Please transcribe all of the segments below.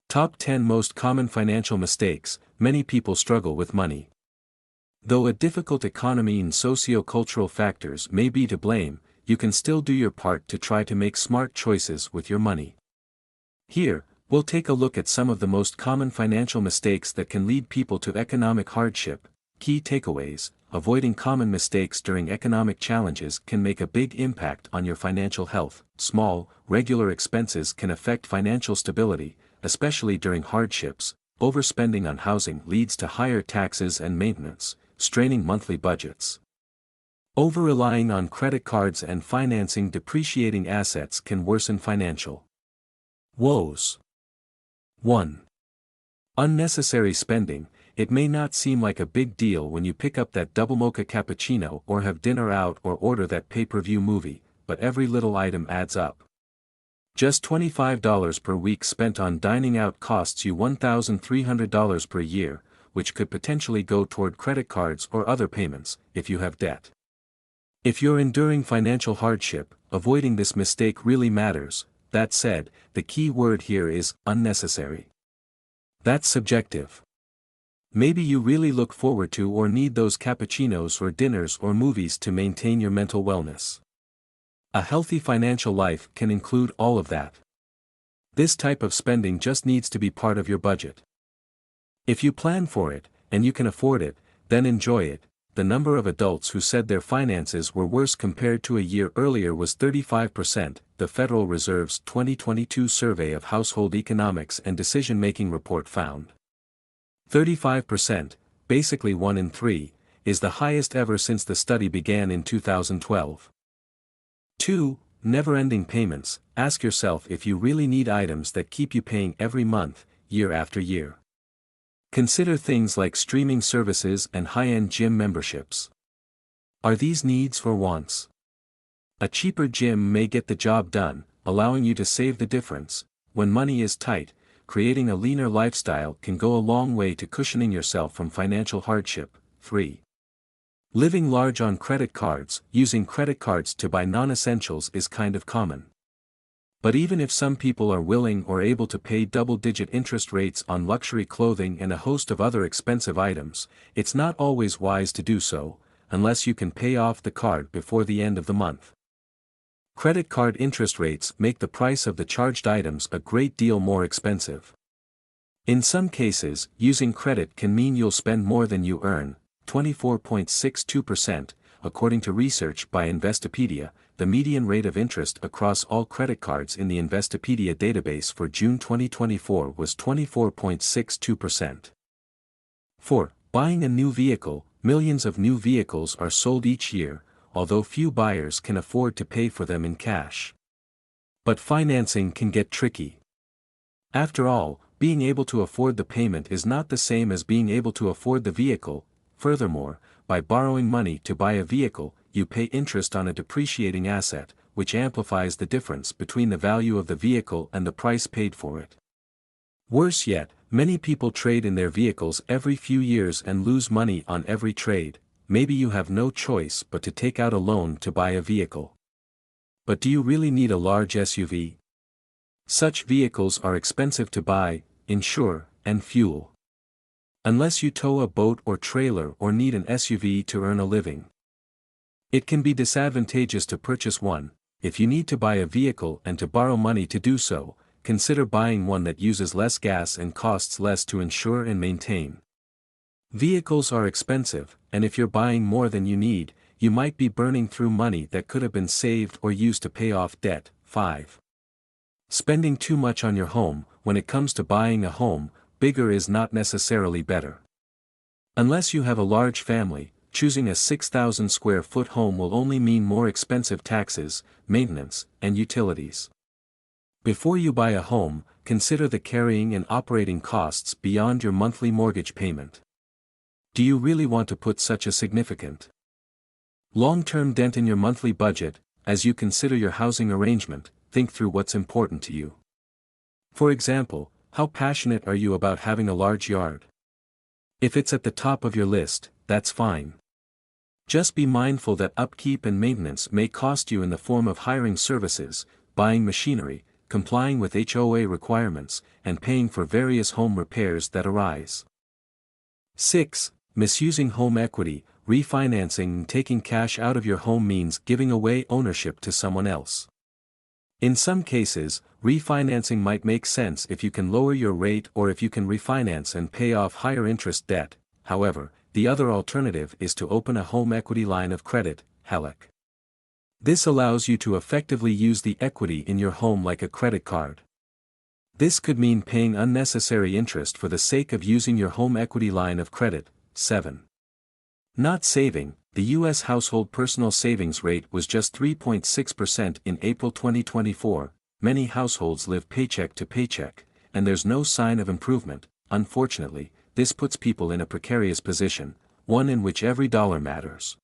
Top 10 Most Common Financial Mistakes. Many people struggle with money. Though a difficult economy and socio-cultural factors may be to blame, you can still do your part to try to make smart choices with your money. Here, we'll take a look at some of the most common financial mistakes that can lead people to economic hardship. Key takeaways: avoiding common mistakes during economic challenges can make a big impact on your financial health. Small, regular expenses can affect financial stability, especially during hardships. Overspending on housing leads to higher taxes and maintenance, straining monthly budgets. Over-relying on credit cards and financing depreciating assets can worsen financial woes. 1. Unnecessary spending. It may not seem like a big deal when you pick up that double mocha cappuccino or have dinner out or order that pay-per-view movie, but every little item adds up. Just $25 per week spent on dining out costs you $1,300 per year, which could potentially go toward credit cards or other payments, if you have debt. If you're enduring financial hardship, avoiding this mistake really matters. That said, the key word here is unnecessary. That's subjective. Maybe you really look forward to or need those cappuccinos or dinners or movies to maintain your mental wellness. A healthy financial life can include all of that. This type of spending just needs to be part of your budget. If you plan for it, and you can afford it, then enjoy it. The number of adults who said their finances were worse compared to a year earlier was 35%, the Federal Reserve's 2022 Survey of Household Economics and Decision-Making report found. 35%, basically 1 in 3, is the highest ever since the study began in 2012. 2. Never-ending payments. Ask yourself if you really need items that keep you paying every month, year after year. Consider things like streaming services and high-end gym memberships. Are these needs or wants? A cheaper gym may get the job done, allowing you to save the difference. When money is tight, creating a leaner lifestyle can go a long way to cushioning yourself from financial hardship. 3. Living large on credit cards. Using credit cards to buy non-essentials is kind of common. But even if some people are willing or able to pay double-digit interest rates on luxury clothing and a host of other expensive items, it's not always wise to do so, unless you can pay off the card before the end of the month. Credit card interest rates make the price of the charged items a great deal more expensive. In some cases, using credit can mean you'll spend more than you earn, 24.62%, according to research by Investopedia. The median rate of interest across all credit cards in the Investopedia database for June 2024 was 24.62%. 4. Buying a new vehicle. Millions of new vehicles are sold each year, although few buyers can afford to pay for them in cash. But financing can get tricky. After all, being able to afford the payment is not the same as being able to afford the vehicle. Furthermore, by borrowing money to buy a vehicle, you pay interest on a depreciating asset, which amplifies the difference between the value of the vehicle and the price paid for it. Worse yet, many people trade in their vehicles every few years and lose money on every trade. Maybe you have no choice but to take out a loan to buy a vehicle. But do you really need a large SUV? Such vehicles are expensive to buy, insure, and fuel. Unless you tow a boat or trailer or need an SUV to earn a living. It can be disadvantageous to purchase one. If you need to buy a vehicle and to borrow money to do so, consider buying one that uses less gas and costs less to insure and maintain. Vehicles are expensive, and if you're buying more than you need, you might be burning through money that could have been saved or used to pay off debt. 5. Spending too much on your home. When it comes to buying a home, bigger is not necessarily better. Unless you have a large family, choosing a 6,000 square foot home will only mean more expensive taxes, maintenance, and utilities. Before you buy a home, consider the carrying and operating costs beyond your monthly mortgage payment. Do you really want to put such a significant long-term dent in your monthly budget? As you consider your housing arrangement, think through what's important to you. For example, how passionate are you about having a large yard? If it's at the top of your list, that's fine. Just be mindful that upkeep and maintenance may cost you in the form of hiring services, buying machinery, complying with HOA requirements, and paying for various home repairs that arise. 6. Misusing home equity. Refinancing and taking cash out of your home means giving away ownership to someone else. In some cases, refinancing might make sense if you can lower your rate or if you can refinance and pay off higher interest debt. However, the other alternative is to open a home equity line of credit, HELOC. This allows you to effectively use the equity in your home like a credit card. This could mean paying unnecessary interest for the sake of using your home equity line of credit. 7. Not saving. The U.S. household personal savings rate was just 3.6% in April 2024. Many households live paycheck to paycheck, and there's no sign of improvement. Unfortunately, this puts people in a precarious position, one in which every dollar matters.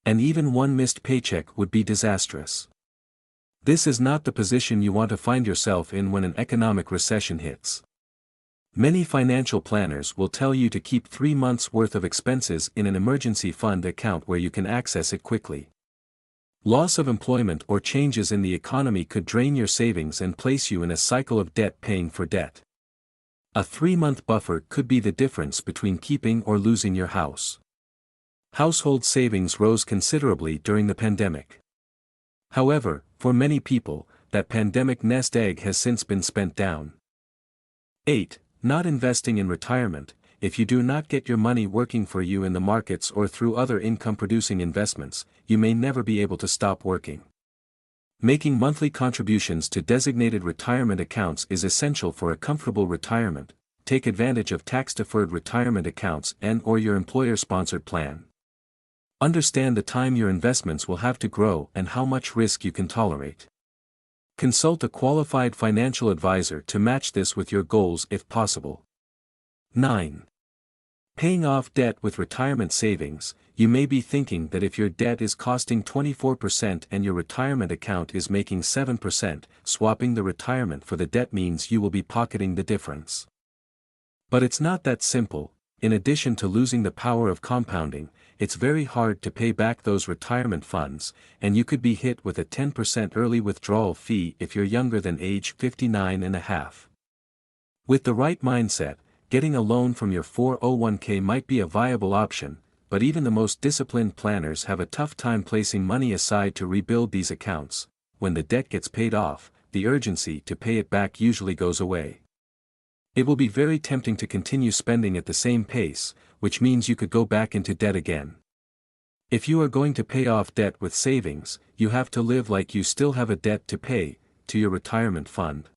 And even one missed paycheck would be disastrous. This is not the position you want to find yourself in when an economic recession hits. Many financial planners will tell you to keep 3 months' worth of expenses in an emergency fund account where you can access it quickly. Loss of employment or changes in the economy could drain your savings and place you in a cycle of debt paying for debt. A 3-month buffer could be the difference between keeping or losing your house. Household savings rose considerably during the pandemic. However, for many people, that pandemic nest egg has since been spent down. 8. Not investing in retirement. If you do not get your money working for you in the markets or through other income-producing investments, you may never be able to stop working. Making monthly contributions to designated retirement accounts is essential for a comfortable retirement. Take advantage of tax-deferred retirement accounts and/or your employer-sponsored plan. Understand the time your investments will have to grow and how much risk you can tolerate. Consult a qualified financial advisor to match this with your goals if possible. 9. Paying off debt with retirement savings. You may be thinking that if your debt is costing 24% and your retirement account is making 7%, swapping the retirement for the debt means you will be pocketing the difference. But it's not that simple. In addition to losing the power of compounding, it's very hard to pay back those retirement funds, and you could be hit with a 10% early withdrawal fee if you're younger than age 59 and a half. With the right mindset, getting a loan from your 401k might be a viable option, but even the most disciplined planners have a tough time placing money aside to rebuild these accounts. When the debt gets paid off, the urgency to pay it back usually goes away. It will be very tempting to continue spending at the same pace, which means you could go back into debt again. If you are going to pay off debt with savings, you have to live like you still have a debt to pay to your retirement fund.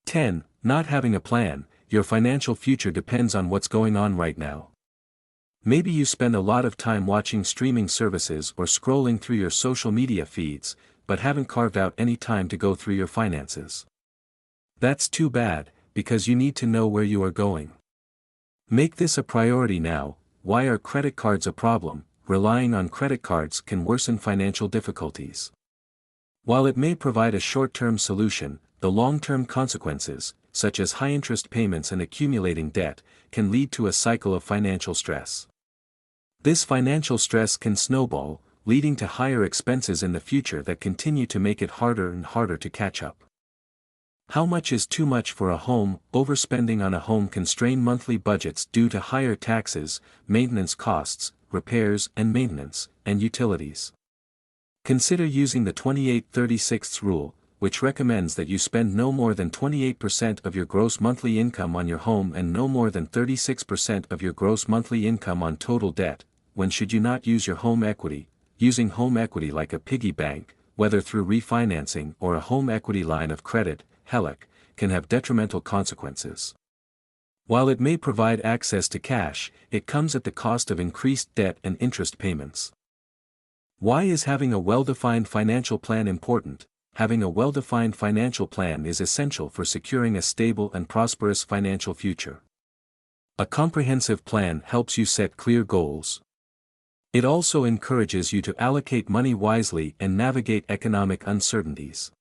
10. Not having a plan. Your financial future depends on what's going on right now. Maybe you spend a lot of time watching streaming services or scrolling through your social media feeds, but haven't carved out any time to go through your finances. That's too bad, because you need to know where you are going. Make this a priority now. Why are credit cards a problem? Relying on credit cards can worsen financial difficulties. While it may provide a short-term solution, the long-term consequences, such as high interest payments and accumulating debt, can lead to a cycle of financial stress. This financial stress can snowball, leading to higher expenses in the future that continue to make it harder and harder to catch up. How much is too much for a home? Overspending on a home can strain monthly budgets due to higher taxes, maintenance costs, repairs and maintenance, and utilities. Consider using the 28-36 rule, which recommends that you spend no more than 28% of your gross monthly income on your home and no more than 36% of your gross monthly income on total debt. When should you not use your home equity? Using home equity like a piggy bank, whether through refinancing or a home equity line of credit, HELOC, can have detrimental consequences. While it may provide access to cash, it comes at the cost of increased debt and interest payments. Why is having a well-defined financial plan important? Having a well-defined financial plan is essential for securing a stable and prosperous financial future. A comprehensive plan helps you set clear goals. It also encourages you to allocate money wisely and navigate economic uncertainties.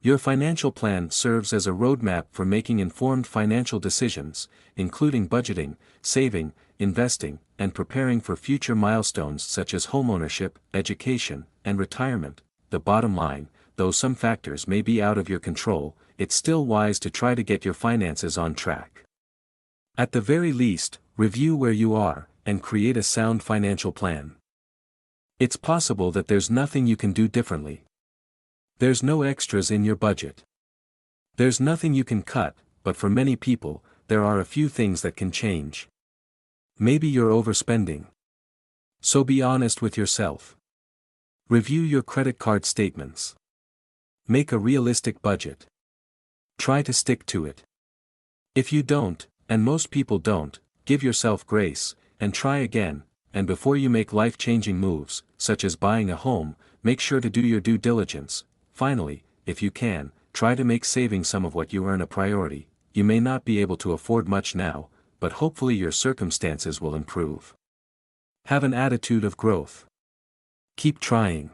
Your financial plan serves as a roadmap for making informed financial decisions, including budgeting, saving, investing, and preparing for future milestones such as homeownership, education, and retirement. The bottom line, though some factors may be out of your control, it's still wise to try to get your finances on track. At the very least, review where you are, and create a sound financial plan. It's possible that there's nothing you can do differently. There's no extras in your budget. There's nothing you can cut, but for many people, there are a few things that can change. Maybe you're overspending. So be honest with yourself. Review your credit card statements. Make a realistic budget. Try to stick to it. If you don't, and most people don't, give yourself grace, and try again, and before you make life-changing moves, such as buying a home, make sure to do your due diligence. Finally, if you can, try to make saving some of what you earn a priority. You may not be able to afford much now, but hopefully your circumstances will improve. Have an attitude of growth. Keep trying.